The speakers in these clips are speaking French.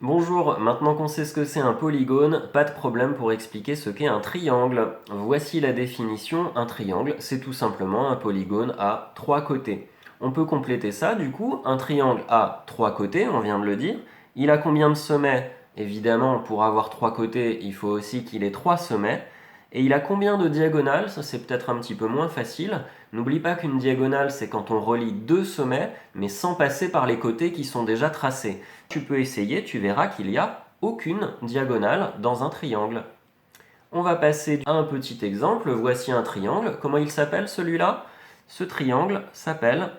Bonjour, maintenant qu'on sait ce que c'est un polygone, pas de problème pour expliquer ce qu'est un triangle. Voici la définition, un triangle, c'est tout simplement un polygone à trois côtés. On peut compléter ça, du coup, un triangle a trois côtés, on vient de le dire. Il a combien de sommets? Évidemment, pour avoir trois côtés, il faut aussi qu'il ait trois sommets. Et il a combien de diagonales? Ça, c'est peut-être un petit peu moins facile. N'oublie pas qu'une diagonale, c'est quand on relie deux sommets, mais sans passer par les côtés qui sont déjà tracés. Tu peux essayer, tu verras qu'il n'y a aucune diagonale dans un triangle. On va passer à un petit exemple. Voici un triangle. Comment il s'appelle celui-là? Ce triangle s'appelle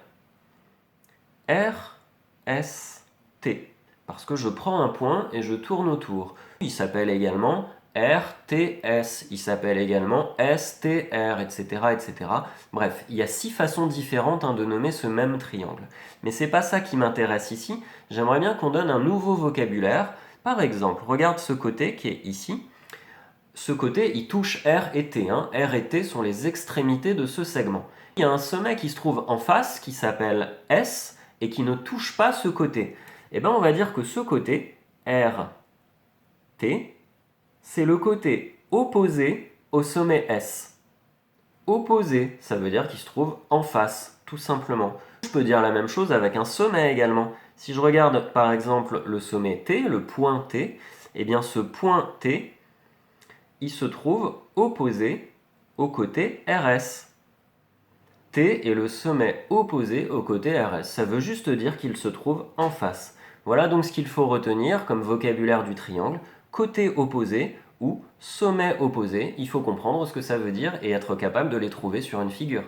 RST. Parce que je prends un point et je tourne autour. Il s'appelle également RTS, il s'appelle également STR, etc., etc. Bref, il y a 6 façons différentes de nommer ce même triangle. Mais c'est pas ça qui m'intéresse ici. J'aimerais bien qu'on donne un nouveau vocabulaire. Par exemple, regarde ce côté qui est ici. Ce côté, il touche R et T. R et T sont les extrémités de ce segment. Il y a un sommet qui se trouve en face qui s'appelle S et qui ne touche pas ce côté. Eh bien, on va dire que ce côté, R, T, c'est le côté opposé au sommet S. Opposé, ça veut dire qu'il se trouve en face, tout simplement. Je peux dire la même chose avec un sommet également. Si je regarde par exemple le sommet T, le point T, eh bien ce point T, il se trouve opposé au côté RS. T est le sommet opposé au côté RS. Ça veut juste dire qu'il se trouve en face. Voilà donc ce qu'il faut retenir comme vocabulaire du triangle. Côté opposé ou sommet opposé, il faut comprendre ce que ça veut dire et être capable de les trouver sur une figure.